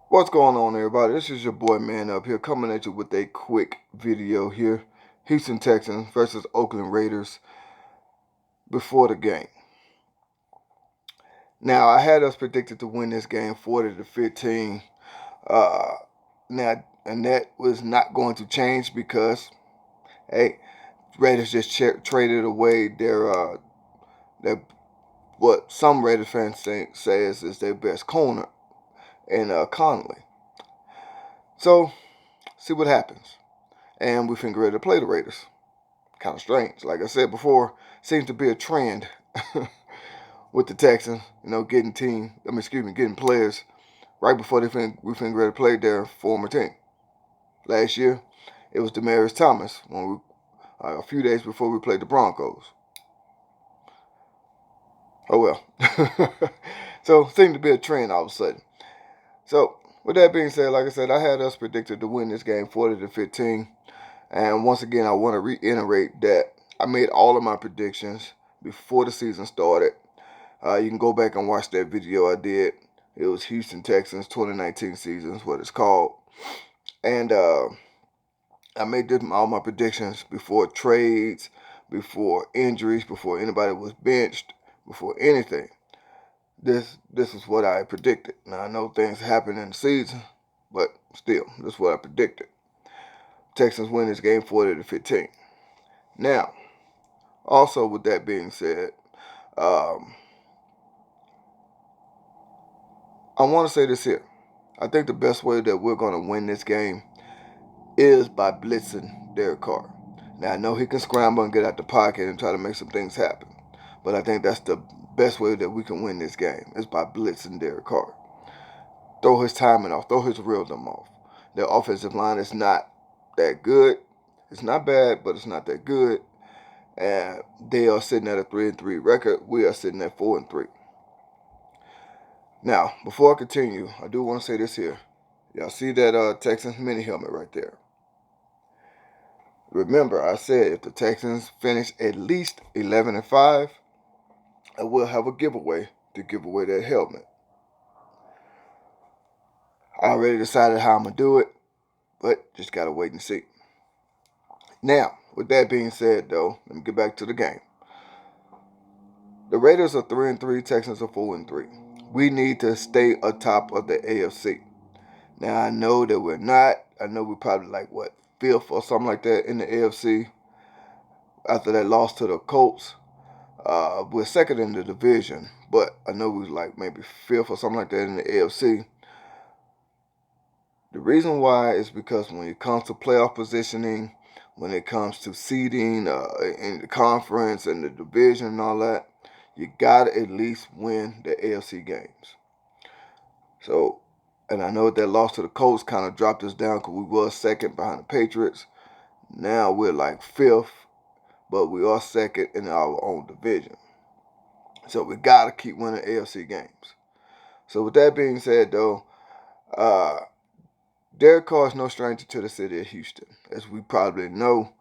What's going on, everybody? This is your boy Man Up here, coming at you with a quick video here. Houston Texans versus Oakland Raiders before the game. Now, I had us predicted to win this game 40-15. And that was not going to change because, hey, Raiders just traded away their what some Raiders fans says is their best corner in Connolly. So, see what happens. And we finna ready to play the Raiders. Kind of strange. Like I said before, seems to be a trend with the Texans. Getting players right before we finna ready to play their former team. Last year, it was Demaryius Thomas a few days before we played the Broncos. Oh well. So seemed to be a trend all of a sudden. So with that being said, like I said, I had us predicted to win this game 40-15. And once again, I want to reiterate that I made all of my predictions before the season started. You can go back and watch that video I did. It was Houston Texans 2019 season is what it's called. And I made all my predictions before trades, before injuries, before anybody was benched, before anything. This is what I predicted. Now, I know things happen in the season, but still, this is what I predicted. Texans win this game 40-15. Now, also with that being said, I want to say this here. I think the best way that we're going to win this game is by blitzing Derek Carr. Now, I know he can scramble and get out the pocket and try to make some things happen, but I think that's the best way that we can win this game is by blitzing Derek Carr. Throw his timing off, throw his rhythm off. Their offensive line is not that good. It's not bad, but it's not that good. And they are sitting at a 3-3 record. We are sitting at 4-3. Now, before I continue, I do want to say this here. Y'all see that Texans mini helmet right there? Remember, I said if the Texans finish at least 11-5, I will have a giveaway to give away that helmet. I already decided how I'm going to do it, but just got to wait and see. Now, with that being said, though, let me get back to the game. The Raiders are 3-3, Texans are 4-3. We need to stay atop of the AFC. Now, I know that we're not. I know we're probably like, fifth or something like that in the AFC after that loss to the Colts. We're second in the division, but I know we was like maybe fifth or something like that in the AFC. The reason why is because when it comes to playoff positioning, when it comes to seeding in the conference and the division and all that, you gotta at least win the AFC games. So, and I know that loss to the Colts kind of dropped us down because we were second behind the Patriots. Now we're like fifth, but we are second in our own division. So we gotta keep winning AFC games. So with that being said, though, Derek Carr is no stranger to the city of Houston, as we probably know.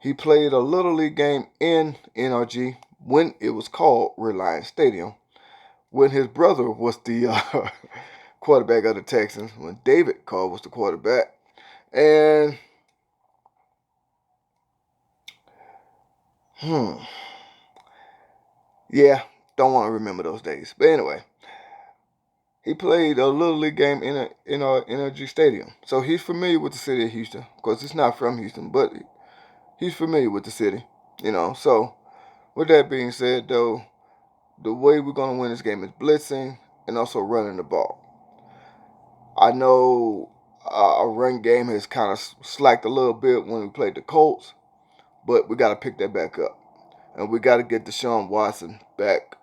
He played a Little League game in NRG when it was called Reliance Stadium, when his brother was the quarterback of the Texans, when David Carr was the quarterback. And, yeah, don't want to remember those days. But anyway, he played a Little League game in our NRG Stadium. So he's familiar with the city of Houston. Of course, he's not from Houston, but he's familiar with the city, So, with that being said, though, the way we're going to win this game is blitzing and also running the ball. I know our run game has kind of slacked a little bit when we played the Colts, but we got to pick that back up. And we got to get Deshaun Watson back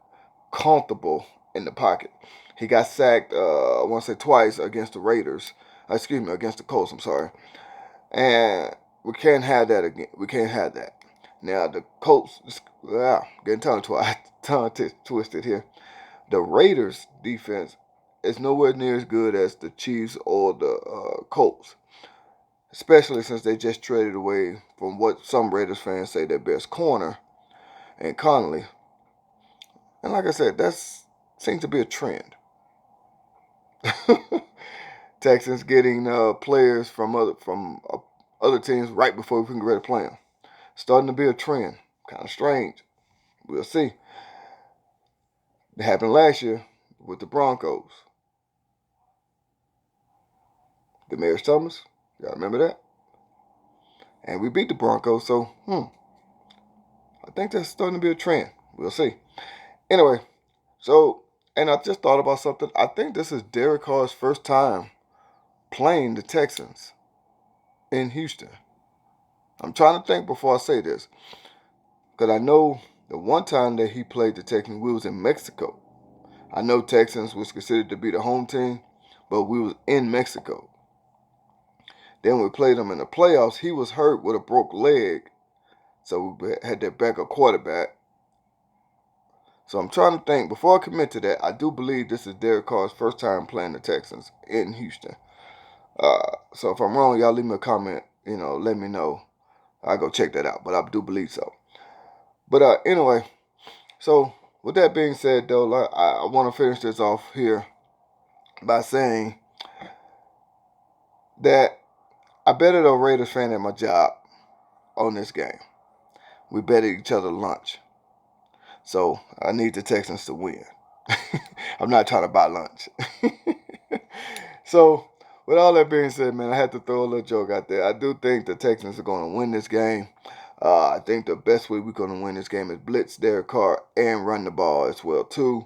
comfortable in the pocket. He got sacked, I want to say twice against the Raiders. Against the Colts, I'm sorry. And we can't have that again. We can't have that. Now, the Colts, getting tongue twisted here. The Raiders' defense is nowhere near as good as the Chiefs or the Colts, especially since they just traded away from what some Raiders fans say their best corner, and Connolly. And like I said, that seems to be a trend. Texans getting players from other teams right before we can get ready to play them. Starting to be a trend. Kind of strange. We'll see. It happened last year with the Broncos. Demarius Thomas, y'all remember that? And we beat the Broncos, so I think that's starting to be a trend. We'll see. Anyway, so, and I just thought about something. I think this is Derek Carr's first time playing the Texans in Houston. I'm trying to think before I say this, because I know the one time that he played the Texans, we was in Mexico. I know Texans was considered to be the home team, but we was in Mexico. Then we played him in the playoffs. He was hurt with a broke leg, so we had that backup quarterback. So I'm trying to think, before I commit to that, I do believe this is Derek Carr's first time playing the Texans in Houston. So if I'm wrong, y'all leave me a comment, let me know. I'll go check that out, but I do believe so. But anyway, so with that being said, though, I want to finish this off here by saying that I betted a Raiders fan at my job on this game. We betted each other lunch. So I need the Texans to win. I'm not trying to buy lunch. So with all that being said, man, I had to throw a little joke out there. I do think the Texans are going to win this game. I think the best way we're going to win this game is blitz Derek Carr and run the ball as well, too.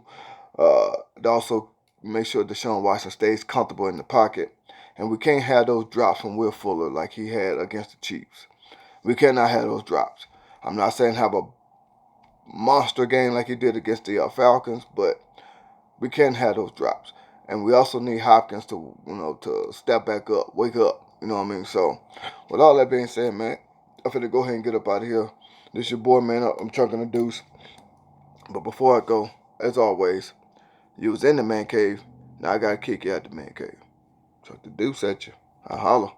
Also, make sure Deshaun Watson stays comfortable in the pocket. And we can't have those drops from Will Fuller like he had against the Chiefs. We cannot have those drops. I'm not saying have a monster game like he did against the Falcons, but we can't have those drops. And we also need Hopkins to, to step back up, wake up. You know what I mean? So, with all that being said, man, I'm finna go ahead and get up out of here. This your boy, man. I'm chunking the deuce. But before I go, as always, you was in the man cave. Now I gotta kick you out the man cave. Chuck the deuce at you. I holla.